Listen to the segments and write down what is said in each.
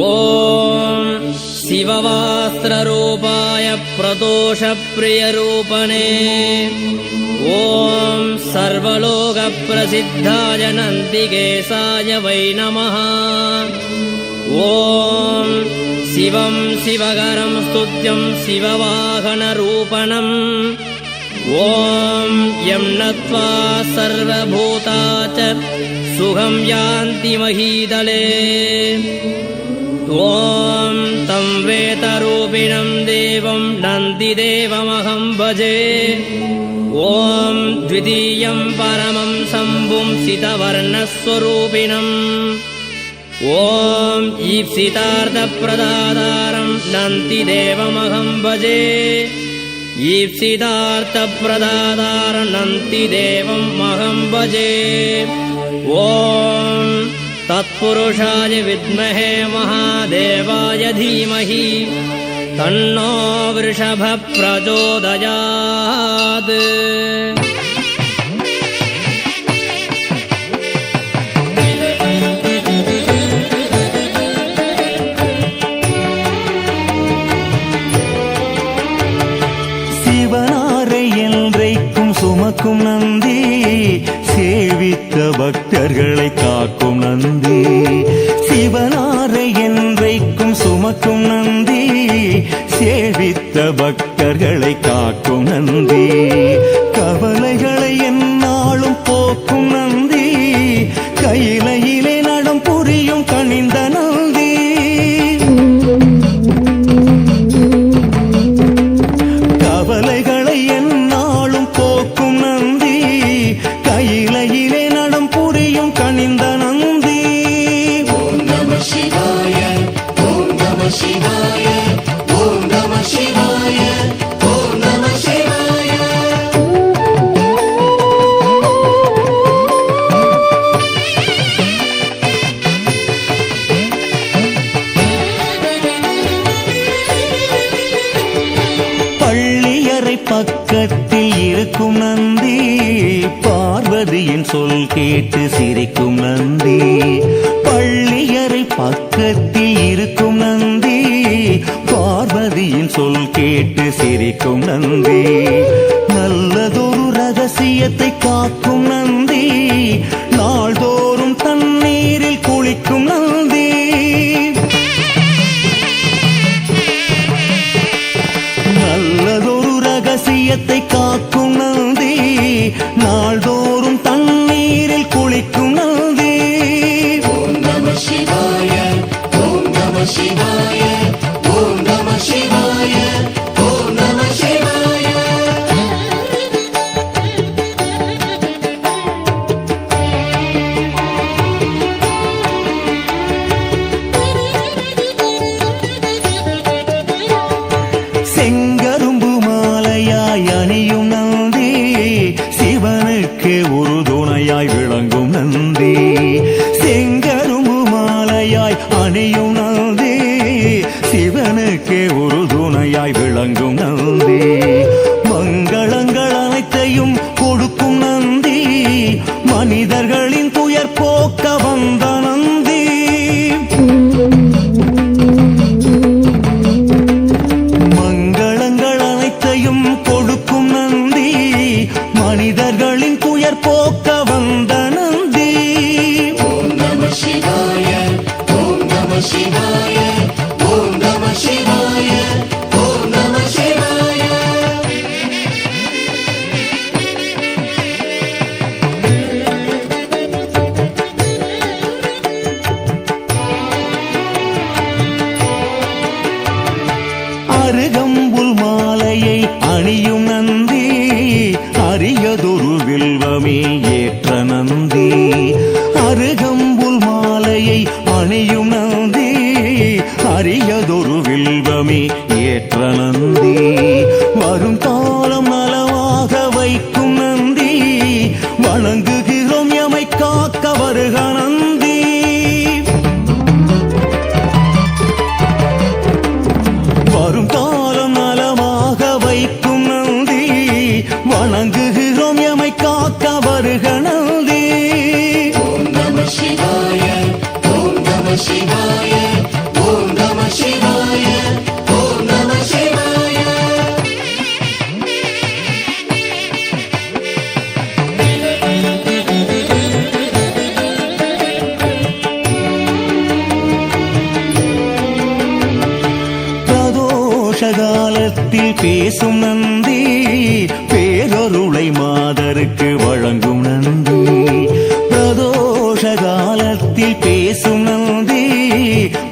ஓம் சிவவாஸ்திரரூபாய பிரதோஷப்பிரியரூபணே ஓம் சர்வலோகப்பிரசித்தாய நந்திகேசாய வை நமः ஓம் சிவம் சிவகரம் ஸ்துத்யம் சிவவாகனரூபணம் ஓம் யம் நத்வா சர்வபூதா ச சுகம் யாந்தி மஹீதலே ஓம் தம் வேதரூபிணம் தேவம் நந்திதேவமஹம் பஜே ஓம் த்விதீயம் பரமம் சம்பும் சிதவர்ணஸ்வரூபிணம் ஓம் ஈப்சிதார்த்தப்பிரதாதாரம் நந்திதேவமஹம் பஜே ஈப்சிதார்த்தப்பிரதாதாரம் நந்திதேவம் மஹம் பஜே ஓம் தத்புருஷாய வித்மஹே மகாதேவாய தீமஹி தன்னோ விருஷபः பிரச்சோதயாத். சிவனாரை என்றைக்கும் சுமக்கும் நந்தி, சேவித்த பக்தர்களை காக்கும் நந்தி. சிவனாரை என்றைக்கும் சுமக்கும் நந்தி, சேவித்த பக்தர்களை காக்கும் நந்தி. கவலைகளை எந்நாளும் போக்கும் நந்தி, கையிலையிலே நடம் புரியும் கனிந்த நந்தி. கவலைகளை எந்நாளும் போக்கும் நந்தி, கையிலையிலே நடம் புரியும் கனிந்த நந்தி. ஓம் நம சிவாய, ஓம் நம சிவாய, ஓம் நம சிவாய, ஓம் நம சிவாய. பள்ளியறை பக்கத்தில் இருக்கும் நந்தி, பார்வதியின் சொல் கேட்டு சிரிக்கும் நந்தி. பள்ளியறை பக்கத்தில் இருக்கும் நந்தி, பார்வதியின் சொல் கேட்டு சிரிக்கும் நந்தி. நல்லதொரு ரகசியத்தை காக்கும் நந்தி, நாள்தோறும் தண்ணீரில் குளிக்கும் நந்தி. நல்லதொரு ரகசியத்தை காக்கும் நந்தி, நாள்தோறும் தண்ணீரில் குளிக்கும் நந்தி. ஓம் நம சிவாய, ஓம் நம சிவாய, ஓம் நம சிவாய, ஓம் நம சிவாய. செங்கரும்பு மாலையாய் அணியும் நந்தி, சிவனுக்கு ஒரு துணையாய் விளங்கும் நந்தி. செங்கரும்பு மாலையாய் அணியும் நந்தி, சிவனுக்கு ஒரு துணையாய் விளங்கும் நந்தி. மங்களங்கள் அனைத்தையும் கொடுக்கும் நந்தி, மனிதர்களின் துயர் போக்க வந்த நந்தி. மங்களங்கள் அனைத்தையும் கொடுக்கும் நந்தி, மனிதர்களின் துயர் போக்க வந்த நந்தி. ஓம் நம சிவாய, ஓம் நம சிவாய, ஓம் நம சிவாய, ஓம் நம சிவாய. அருகம்புல் மாலையை அணியும் நந்தி, அரியதொரு வில்வமே ஏற்ற நந்தி. அருகம்புல் மாலையை அணியும் நந்தி, அரியதொரு வில்வமே ஏற்ற நந்தி. வரும் காலம் நலமாக வைக்கும் நந்தி, வணங்குகிறோம் எமை காக்க வருக நந்தி. வரும் காலம் நலமாக வைக்கும் நந்தி, வணங்குகிறோம் எமை காக்க வருக நந்தி. ஓம் நம சிவாய, காலத்தில் பேசும் நந்தி பேரொருளை மாதருக்கு வழங்கும் நந்தி பிரதோஷ காலத்தில் பேசும் நந்தி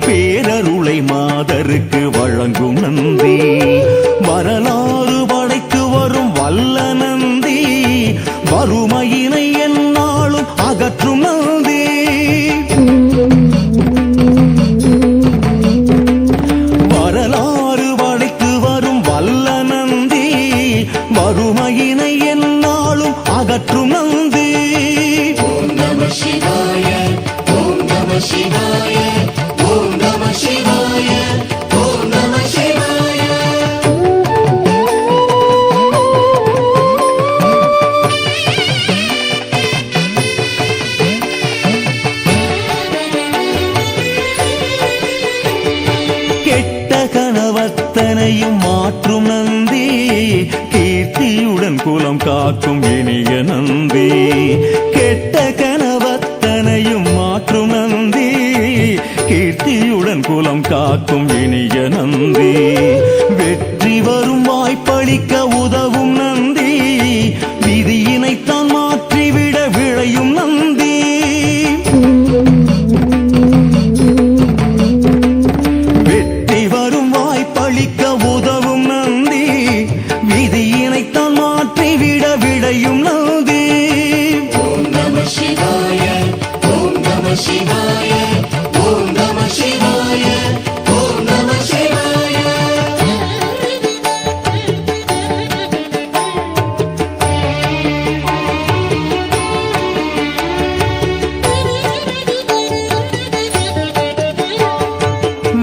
பேரருளை மாதருக்கு வழங்கும் நந்தி வரலாறு படைத்து வரும் வல்ல நந்தி வறுமையினை எந்நாளும் அகற்றும் நந்தி வரலாறு படைத்து வரும் வல்ல நந்தி வறுமையினை எந்நாளும் அகற்றும் நந்தி ஓம் நம சிவாய ஓம் நம சிவாய ஓம் நம சிவாய ஓம் நம சிவாய கெட்ட கணவத்தனையும் மாற்றும் நந்தி கீர்த்தியுடன் குலம் காக்கும் இனிய நந்தி கெட்ட கணவத்தனையும் மாற்றும் நந்தி கீர்த்தியுடன் குலம் காக்கும் இனிய நந்தி வெற்றி வரும் வாய்ப்பளிக்க உதவும் நந்தி விதியினைத்தான் மாற்றிவிட விளையும் நந்தி வெற்றி வரும் வாய்ப்பளிக்க உதவும் நந்தி விதியினைத்தான் மாற்றிவிட விளையும் நந்தி ஓம் நம சிவாய ஓம் நம சிவாய ஓம் நம சிவாய ஓம் நம சிவாய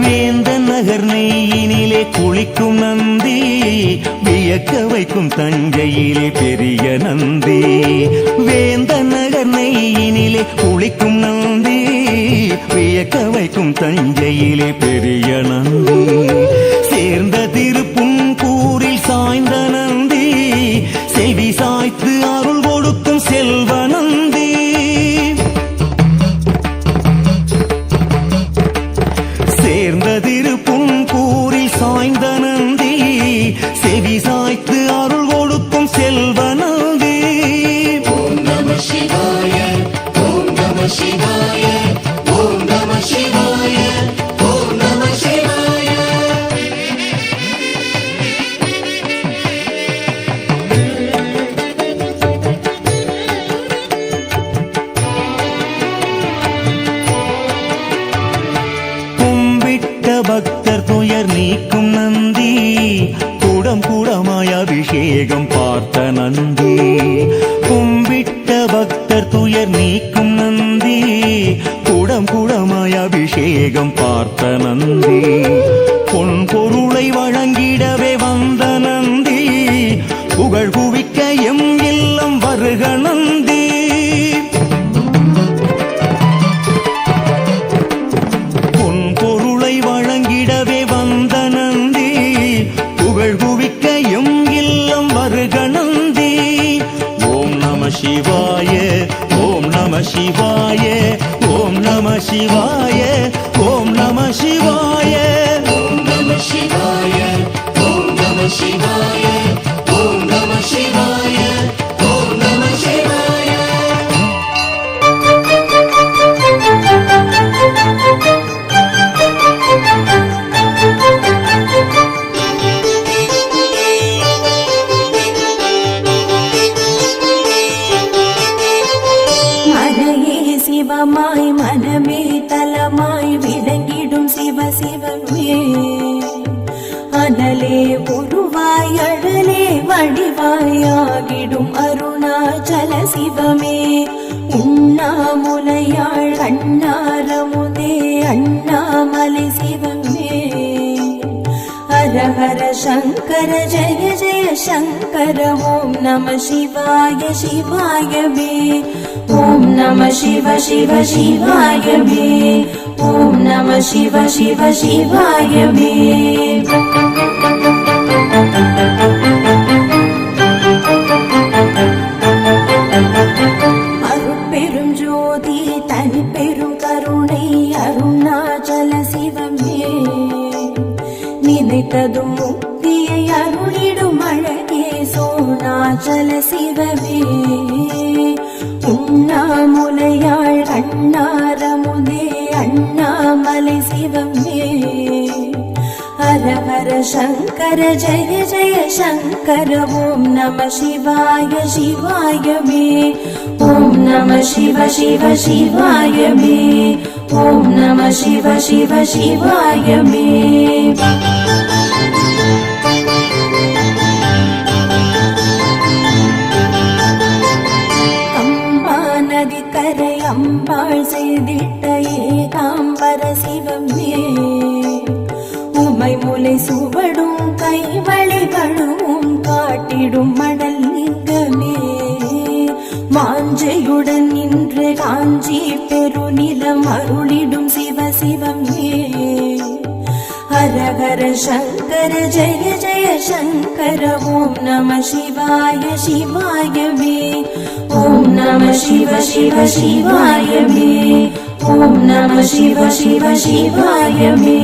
வேந்தன் நகர் நெய்யினிலே குளிக்கும் நந்தி வியக்க வைக்கும் தஞ்சையிலே பெரிய நந்தி வேந்தன் நகர் நெய்யினிலே குளிக்கும் நந்தி வியக்க வைக்கும் தஞ்சையிலே பெரிய நந்தி சேர்ந்த திருப்புன்கூரில் சாய்ந்த நந்தி செவி சாய்த்து அருள் கொடுக்கும் செல்வ நந்தி சேர்ந்த திருப்புன்கூரில் சாய்ந்த நந்தி செவி சாய்த்து அருள் கொடுக்கும் செல்வ நந்தி ஓம் நம சிவாய ஓம் நம சிவாய ஓம் நம சிவாய ஓம் நம சிவாய கும்பிட்ட பக்தர் துயர் நீக்கும் நந்தி கூடம் கூடமாய் அபிஷேகம் பார்த்த நந்தி கும்பிட்ட பக்தர் துயர் நீக்கும் நந்தி கூடம் கூடமாய் அபிஷேகம் பார்த்த நந்தி பொன் பொருளை வழங்கிடவே வந்த நந்தி புகழ் குவிக்க எம் இல்லம் வருக நந்தி பொன் பொருளை வழங்கிடவே வந்த நந்தி புகழ் குவிக்க எம் இல்லம் வருக நந்தி ஓம் நம சிவாய ஓம் நம சிவாய ஓம் நம சிவாய ஓம் நம சிவாய ஓம் நம சிவாய ஓம் நம சிவாய ஓம் நம சிவாய ஓம் நம சிவாய மனையே சிவமாய் மனமே தலமாய் விளங்கிடும் சிவ சிவமே அனலே உருவாய் அழலே வடிவாயாகிடும் அருணாச்சல சிவமே உண்ணாமுலையாள் அண்ணாரமுதே அண்ணாமலை சிவமே ஹர ஹர சங்கர ஜய ஜய சங்கர ஓம் நம சிவாய சிவாய மே ஓம் நம சிவ சிவ சிவாய மே ஓம் நம சிவ சிவ சிவாய மே அருட்பெரும் ஜோதி தனி பெரும் கருணை அருணாச்சல சிவமே நினைத்ததும் முக்தியை அருணாச்சல சிவமே உண்ணாமுலையாள் அண்ணாரமுதே அண்ணாமலை சிவமே ஹர ஹர சங்கர ஜய ஜய சங்கர ஓம் நம சிவாய சிவாய மே ஓம் நம சிவ சிவ சிவாய மே ஓம் நம சிவ சிவ சிவாய மே அம்பா நதி கரை அம்பாள் செய்திட்ட ஏகாம்பர சிவமே உமை முலை சுவடும் கைவளைகளும் காட்டிடும் மடல் லிங்கமே மாஞ்சையுடன் நின்று காஞ்சி பெருநிலம் அருளிடும் சிவ சிவமே ஹர ஹர சங்கர ஜய ஜய சங்கர ஓம் நம சிவாய சிவாய மே ஓம் நம சிவ சிவ சிவாய மே ஓம் நம சிவ சிவ சிவாய மே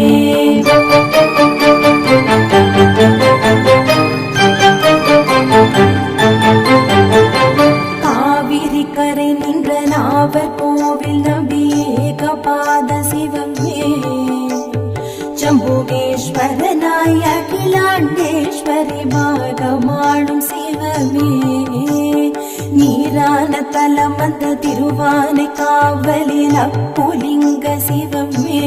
காவிரி கரை நின்ற நாவர் கோவில் நம்பி ஏகபாத சிவமே ஜம்புகேஸ்வரனாய் அகிலாண்டேஸ்வரி பாகமாடும் சிவமே நீரான தலம் அந்த திருவானை காவலில் அப்புலிங்க சிவமே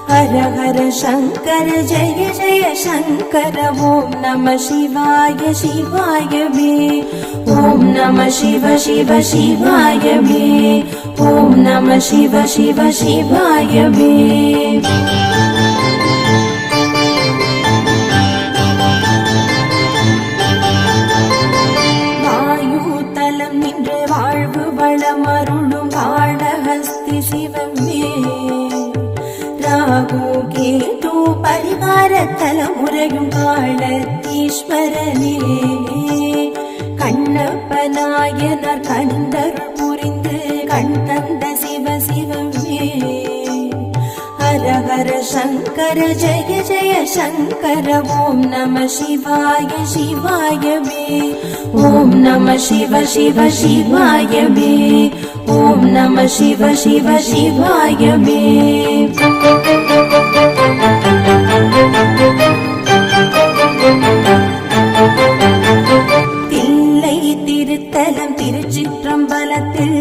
ஹர ஹர சங்கர ஜய ஜய சங்கர ஓம் நம சிவாய சிவாய மே ஓம் நம சிவ சிவ சிவாய மே ஓம் நம சிவ சிவ சிவாய மே வாயுதலம் நின்று வாழ்வு வளமருளும் காளஹஸ்தி சிவமே ராகு கேது பரிகாரத்தல முறையும் காலத்தீஸ்வரனே கண்ணப்பநாயனர் கண்டருள் புரிந்து கண் தந்த சிவ சிவமே ஹர ஹர சங்கர ஜய ஜய சங்கர ஓம் நம சிவாய சிவாய மே ஓம் நம சிவ சிவ சிவாய மே ஓம் நம சிவ சிவ சிவாய மே தில்லை திருத்தலம் திருச்சிற்றம்பலத்தில்